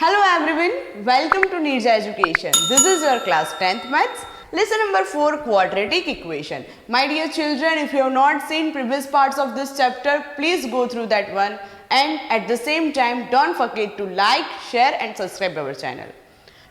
Hello everyone, welcome to Nirja Education. This is your class 10th Maths. Lesson number 4, quadratic equation. My dear children, if you have not seen previous parts of this chapter, please go through that one, and at the same time don't forget to like, share and subscribe our channel.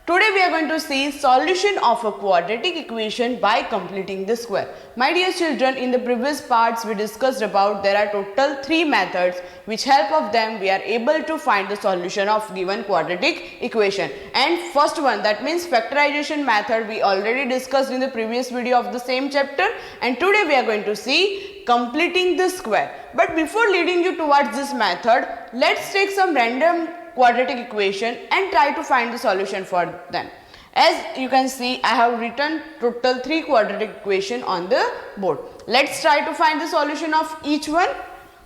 Today we are going to see solution of a quadratic equation by completing the square. My dear children, in the previous parts we discussed about there are total 3 methods which help of them we are able to find the solution of given quadratic equation. And first one, that means factorization method, we already discussed in the previous video of the same chapter, and today we are going to see completing the square. But before leading you towards this method, let's take some random quadratic equation and try to find the solution for them. As you can see, I have written total 3 quadratic equation on the board. Let's try to find the solution of each one.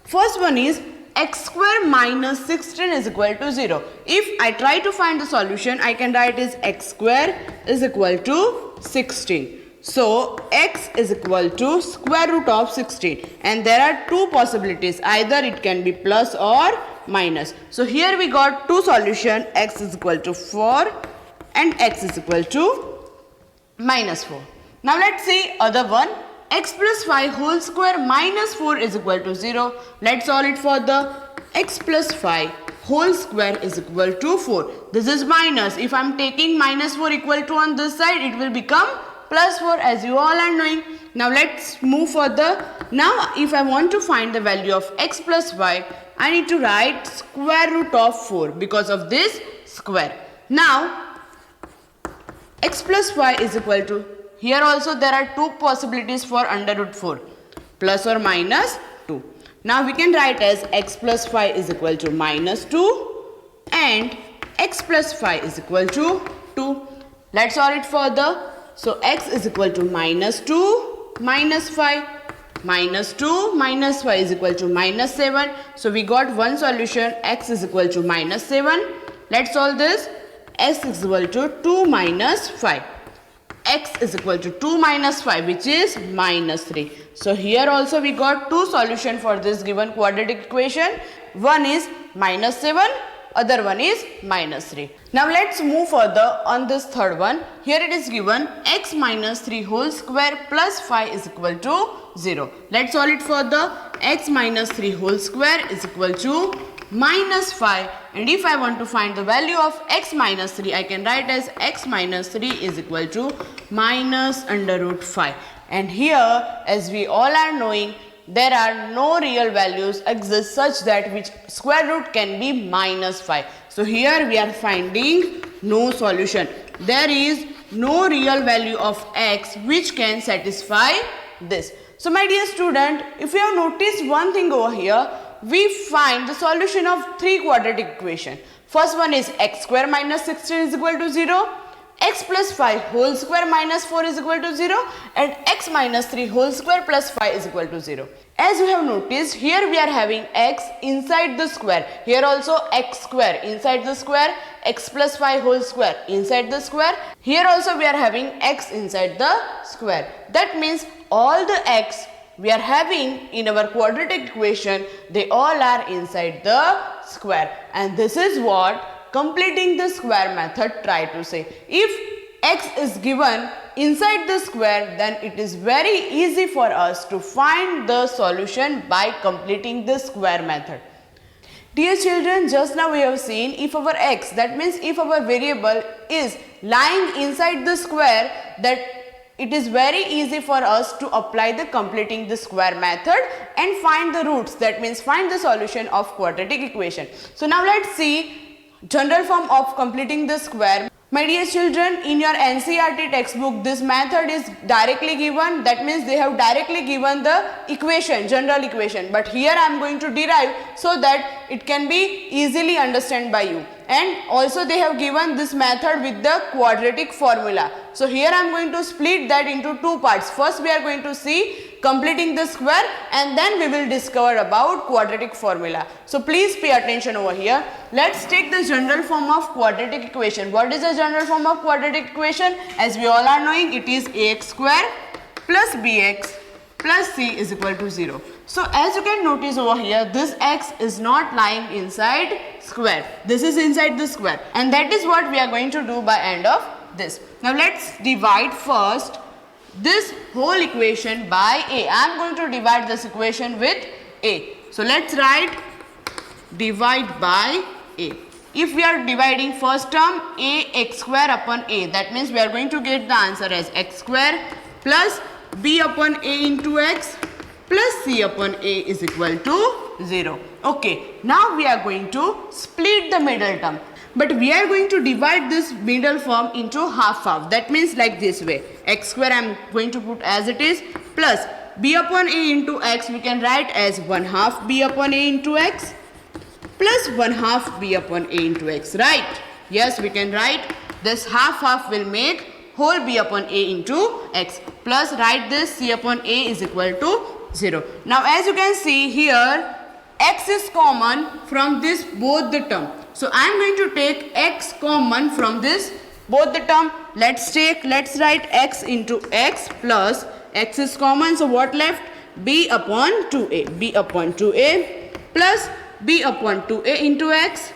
First one is x square minus 16 is equal to 0. If I try to find the solution, I can write is x square is equal to 16. So x is equal to square root of 16, and there are 2 possibilities, either it can be plus or minus. So here we got 2 solution, x is equal to 4 and x is equal to minus 4. Now let's see other one, x plus 5 whole square minus 4 is equal to 0. Let's solve it for the x plus 5 whole square is equal to 4. This is minus. If I am taking minus 4 equal to on this side, it will become plus 4 as you all are knowing. Now let's move further. Now if I want to find the value of x plus y, I need to write square root of 4 because of this square. Now x plus y is equal to, here also there are 2 possibilities for under root 4, plus or minus 2. Now we can write as x plus 5 is equal to minus 2 and x plus 5 is equal to 2. Let's solve it further. So x is equal to minus 2 minus 5, minus 2 minus 5 is equal to minus 7. So we got one solution, x is equal to minus 7. Let's solve this. X is equal to 2 minus 5. X is equal to 2 minus 5, which is minus 3. So here also we got 2 solutions for this given quadratic equation. One is minus 7. Other one is minus 3. Now let's move further on this third one. Here it is given x minus 3 whole square plus 5 is equal to 0. Let's solve it further. X minus 3 whole square is equal to minus 5, and if I want to find the value of x minus 3, I can write as x minus 3 is equal to minus under root 5. And here, as we all are knowing, there are no real values exist such that which square root can be minus 5. So here we are finding no solution. There is no real value of x which can satisfy this. So my dear student, if you have noticed one thing over here, we find the solution of 3 quadratic equation. First one is x square minus 16 is equal to 0. X plus 5 whole square minus 4 is equal to 0, and x minus 3 whole square plus 5 is equal to 0. As you have noticed, here we are having x inside the square. Here also x square inside the square, x plus 5 whole square inside the square. Here also we are having x inside the square. That means all the x we are having in our quadratic equation, they all are inside the square. And this is what completing the square method try to say. If x is given inside the square, then it is very easy for us to find the solution by completing the square method. Dear children, just now we have seen if our x, that means if our variable is lying inside the square, that it is very easy for us to apply the completing the square method and find the roots, that means find the solution of quadratic equation. So now let's see general form of completing the square. My dear children, in your NCERT textbook, this method is directly given. That means they have directly given the equation, general equation. But here I am going to derive so that it can be easily understood by you. And also they have given this method with the quadratic formula. So here I am going to split that into 2 parts. First we are going to see completing the square, and then we will discover about quadratic formula. So please pay attention over here. Let's take the general form of quadratic equation. What is the general form of quadratic equation? As we all are knowing, it is ax square plus bx plus c is equal to 0. So as you can notice over here, this x is not lying inside square. This is inside the square, and that is what we are going to do by end of this. Now let's divide first this whole equation by a. I am going to divide this equation with a. So let's write divide by a. If we are dividing first term a x square upon a, that means we are going to get the answer as x square plus b upon a into x plus c upon a is equal to 0. Okay, now we are going to split the middle term, but we are going to divide this middle form into half. That means like this way, x square I am going to put as it is plus b upon a into x we can write as 1/2 b upon a into x plus 1/2 b upon a into x, right? Yes, we can write this half will make whole b upon a into x plus write this c upon a is equal to 0. Now as you can see here, x is common from this both the term. So I am going to take x common from this both the term. Let's write x into x plus x is common. So what left? b upon 2a. b upon 2a plus b upon 2a into x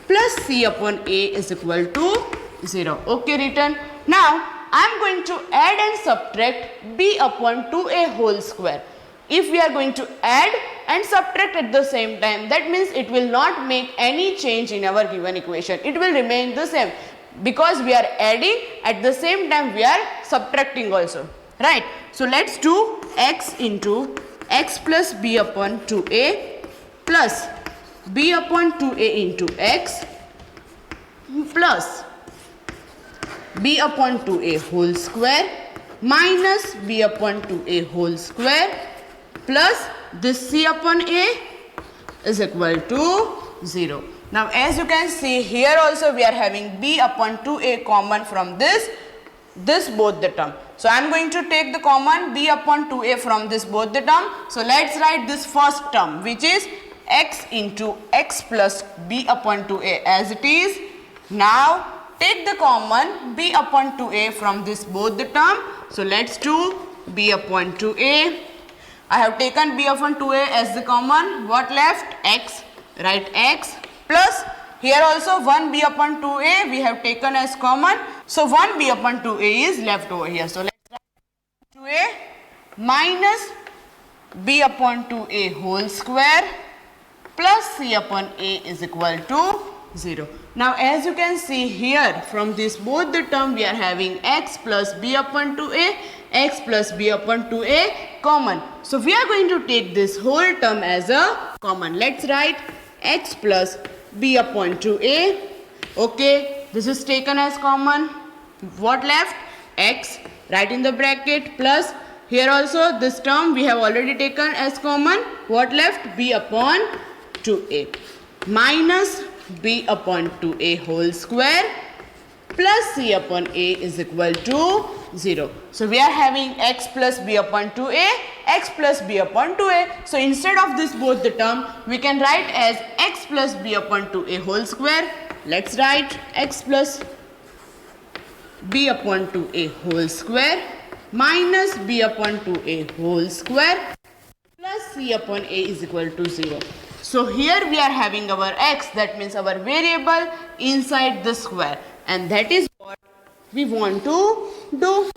plus c upon a is equal to 0. Okay, written. Now I am going to add and subtract b upon 2a whole square. If we are going to add and subtract at the same time, that means it will not make any change in our given equation. It will remain the same because we are adding at the same time we are subtracting also, right? So let's do x into x plus b upon 2a plus b upon 2a into x plus b upon 2a whole square minus b upon 2a whole square plus this c upon a is equal to 0. Now as you can see here also we are having b upon 2a common from this both the term. So I am going to take the common b upon 2a from this both the term. So let's write this first term which is x into x plus b upon 2a as it is. Now take the common b upon 2a from this both the term. So let's do b upon 2a. I have taken b upon 2a as the common. What left? X. Write x plus here also 1 b upon 2a we have taken as common. So 1 b upon 2a is left over here. So let's write 2a minus b upon 2a whole square plus c upon a is equal to 0. Now as you can see here from this both the term we are having x plus b upon 2a, x plus b upon 2a common. So we are going to take this whole term as a common. Let's write x plus b upon 2a. Okay, this is taken as common. What left? X. Write in the bracket plus here also this term we have already taken as common. What left? b upon 2a minus b upon 2a whole square plus c upon a is equal to 0. So we are having x plus b upon 2a, x plus b upon 2a. So instead of this both the term we can write as x plus b upon 2a whole square. Let's write x plus b upon 2a whole square minus b upon 2a whole square plus c upon a is equal to 0. So here we are having our x, that means our variable inside the square, and that is what we want to do.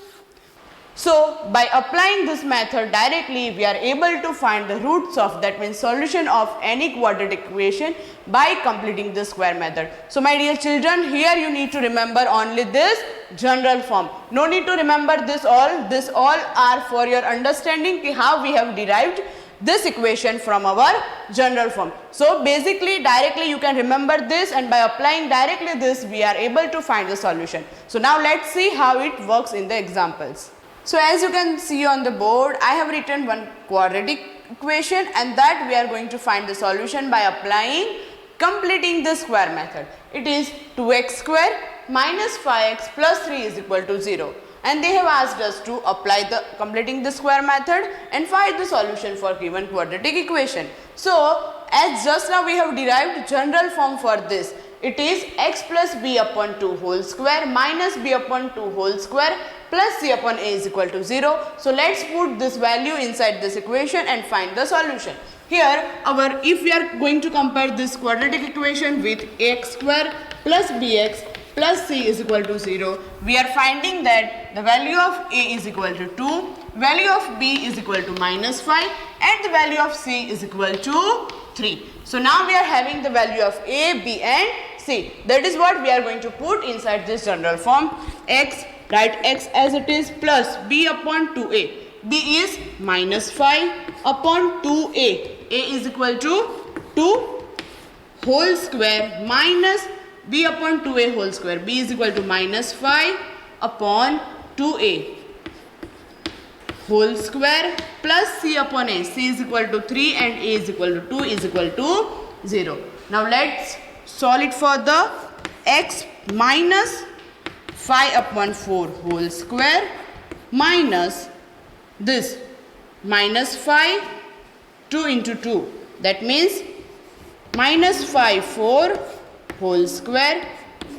So by applying this method directly we are able to find the roots of, that means solution of any quadratic equation by completing the square method. So my dear children, here you need to remember only this general form. No need to remember this all are for your understanding how we have derived this equation from our general form. So basically directly you can remember this, and by applying directly this we are able to find the solution. So now let's see how it works in the examples. So as you can see on the board, I have written one quadratic equation, and that we are going to find the solution by completing the square method. It is 2x square minus 5x plus 3 is equal to 0. And they have asked us to apply completing the square method and find the solution for given quadratic equation. So as just now we have derived general form for this, It is x plus b upon 2 whole square minus b upon 2 whole square plus c upon a is equal to 0. So let's put this value inside this equation and find the solution. Here if we are going to compare this quadratic equation with ax square plus bx plus c is equal to 0, we are finding that the value of a is equal to 2, value of b is equal to minus 5 and the value of c is equal to 3. So now we are having the value of a, b and c. That is what we are going to put inside this general form. X, write x as it is, plus b upon 2a. b is minus 5 upon 2a. a is equal to 2 whole square minus b upon 2a whole square. b is equal to minus 5 upon 2a whole square plus c upon a. c is equal to 3 and a is equal to 2 is equal to 0. Now let's solve it for the x minus 5 upon 4 whole square minus this minus 5 2 into 2. That means minus 5 4 whole square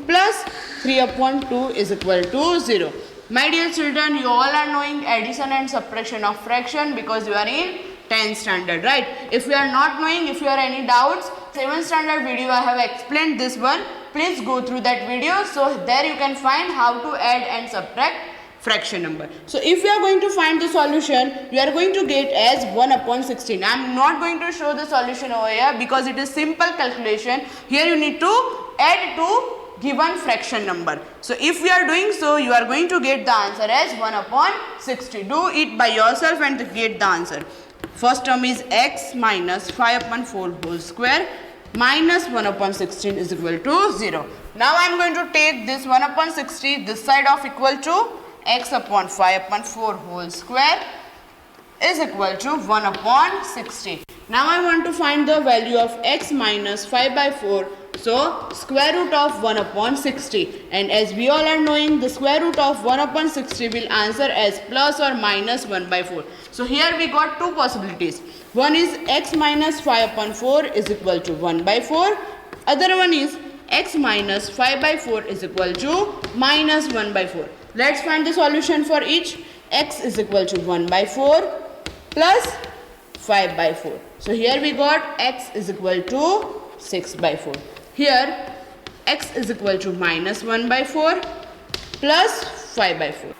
plus 3 upon 2 is equal to 0. My dear children, you all are knowing addition and subtraction of fraction because you are in 10th standard, right? If you are not knowing, if you have any doubts, 7th standard video I have explained this one. Please go through that video. So there you can find how to add and subtract fraction number. So if we are going to find the solution, we are going to get as 1 upon 16. I am not going to show the solution over here because it is simple calculation. Here you need to add to given fraction number. So if we are doing so, you are going to get the answer as 1 upon 60. Do it by yourself and get the answer. First term is x minus 5 upon 4 whole square minus 1 upon 16 is equal to 0. Now I am going to take this 1 upon 60 this side of equal to x upon 5 upon 4 whole square is equal to 1 upon 60. Now I want to find the value of x minus 5 by 4. So square root of 1 upon 60, and as we all are knowing, the square root of 1 upon 60 will answer as plus or minus 1 by 4. So here we got two possibilities. One is x minus 5 upon 4 is equal to 1 by 4. Other one is x minus 5 by 4 is equal to minus 1 by 4. Let's find the solution for each. X is equal to 1 by 4 plus 5 by 4. So here we got x is equal to 6 by 4. Here x is equal to minus 1 by 4 plus 5 by 4.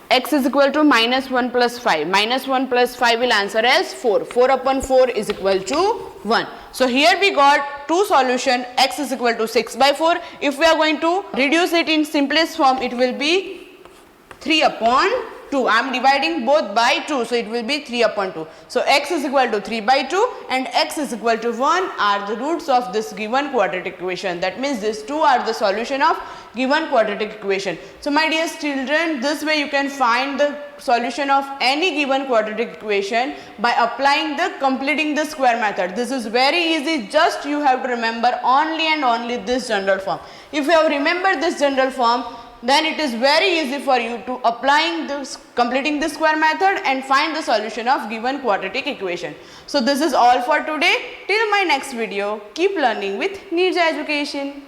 X is equal to minus 1 plus 5. Minus 1 plus 5 will answer as 4. 4 upon 4 is equal to 1. So here we got two solution. X is equal to 6 by 4. If we are going to reduce it in simplest form, it will be 3 upon 2. I am dividing both by 2, so it will be 3 upon 2. So x is equal to 3 by 2 and x is equal to 1 are the roots of this given quadratic equation. That means these two are the solution of given quadratic equation. So my dear children, this way you can find the solution of any given quadratic equation by applying the completing the square method. This is very easy. Just you have to remember only and only this general form. If you have remembered this general form, then it is very easy for you to applying this completing the square method and find the solution of given quadratic equation. So this is all for today. Till my next video, keep learning with Neerja Education.